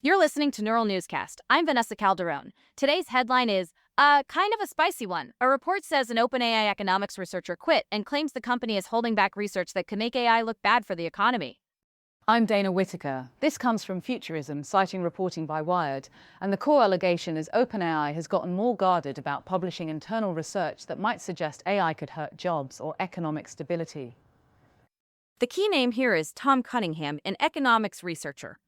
You're listening to Neural Newscast. I'm Vanessa Calderon. Today's headline is, kind of a spicy one. A report says an OpenAI economics researcher quit and claims the company is holding back research that could make AI look bad for the economy. I'm Dana Whitaker. This comes from Futurism, citing reporting by Wired, and the core allegation is OpenAI has gotten more guarded about publishing internal research that might suggest AI could hurt jobs or economic stability. The key name here is Tom Cunningham, an economics researcher.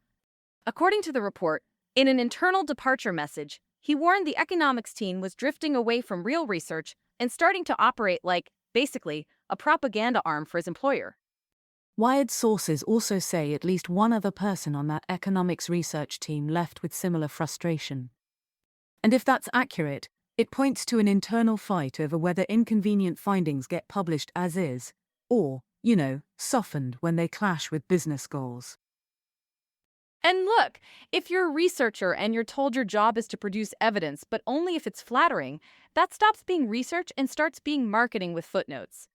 According to the report, in an internal departure message, he warned the economics team was drifting away from real research and starting to operate like, basically, a propaganda arm for his employer. Wired sources also say at least one other person on that economics research team left with similar frustration. And if that's accurate, it points to an internal fight over whether inconvenient findings get published as is, or, softened when they clash with business goals. And look, if you're a researcher and you're told your job is to produce evidence, but only if it's flattering, that stops being research and starts being marketing with footnotes.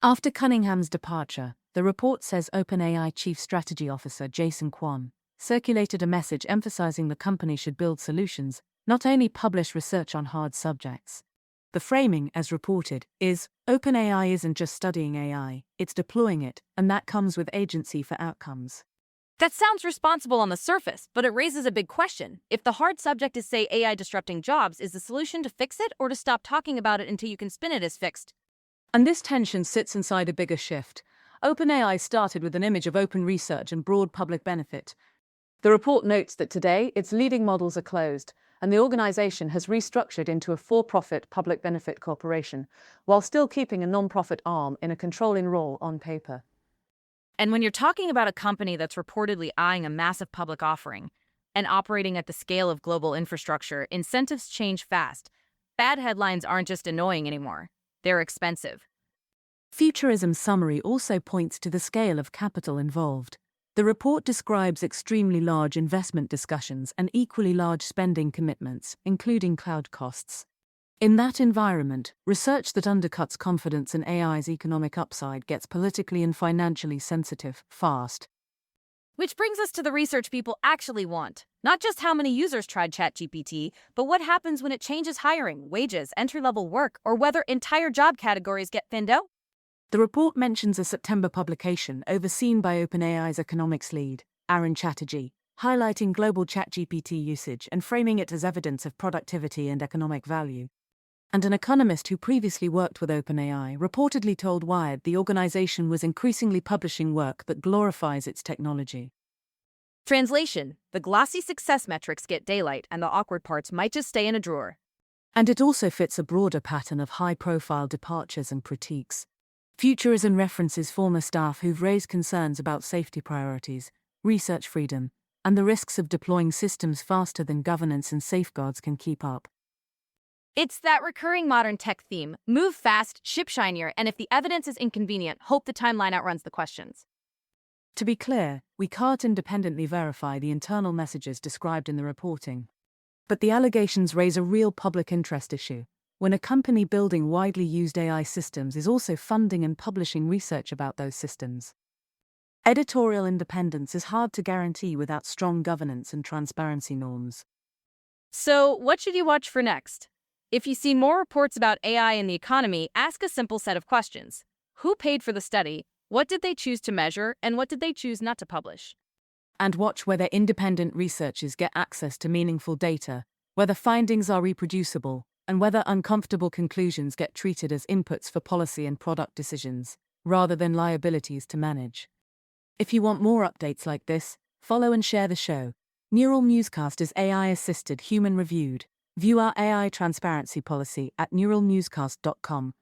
After Cunningham's departure, the report says OpenAI Chief Strategy Officer Jason Kwon circulated a message emphasizing the company should build solutions, not only publish research on hard subjects. The framing, as reported, is, OpenAI isn't just studying AI, it's deploying it, and that comes with agency for outcomes. That sounds responsible on the surface, but it raises a big question. If the hard subject is, say, AI disrupting jobs, is the solution to fix it or to stop talking about it until you can spin it as fixed? And this tension sits inside a bigger shift. OpenAI started with an image of open research and broad public benefit. The report notes that today its leading models are closed, and the organization has restructured into a for-profit public benefit corporation, while still keeping a non-profit arm in a controlling role on paper. And when you're talking about a company that's reportedly eyeing a massive public offering and operating at the scale of global infrastructure, incentives change fast. Bad headlines aren't just annoying anymore. They're expensive. Futurism's summary also points to the scale of capital involved. The report describes extremely large investment discussions and equally large spending commitments, including cloud costs. In that environment, research that undercuts confidence in AI's economic upside gets politically and financially sensitive fast. Which brings us to the research people actually want. Not just how many users tried ChatGPT, but what happens when it changes hiring, wages, entry-level work, or whether entire job categories get thinned out. The report mentions a September publication overseen by OpenAI's economics lead, Arun Chatterjee, highlighting global ChatGPT usage and framing it as evidence of productivity and economic value. And an economist who previously worked with OpenAI reportedly told Wired the organization was increasingly publishing work that glorifies its technology. Translation: the glossy success metrics get daylight and the awkward parts might just stay in a drawer. And it also fits a broader pattern of high-profile departures and critiques. Futurism references former staff who've raised concerns about safety priorities, research freedom, and the risks of deploying systems faster than governance and safeguards can keep up. It's that recurring modern tech theme: move fast, ship shinier, and if the evidence is inconvenient, hope the timeline outruns the questions. To be clear, we can't independently verify the internal messages described in the reporting. But the allegations raise a real public interest issue, when a company building widely used AI systems is also funding and publishing research about those systems. Editorial independence is hard to guarantee without strong governance and transparency norms. So, what should you watch for next? If you see more reports about AI in the economy, ask a simple set of questions. Who paid for the study? What did they choose to measure? And what did they choose not to publish? And watch whether independent researchers get access to meaningful data, whether findings are reproducible, and whether uncomfortable conclusions get treated as inputs for policy and product decisions, rather than liabilities to manage. If you want more updates like this, follow and share the show. Neural Newscast is AI-assisted, human-reviewed. View our AI transparency policy at neuralnewscast.com.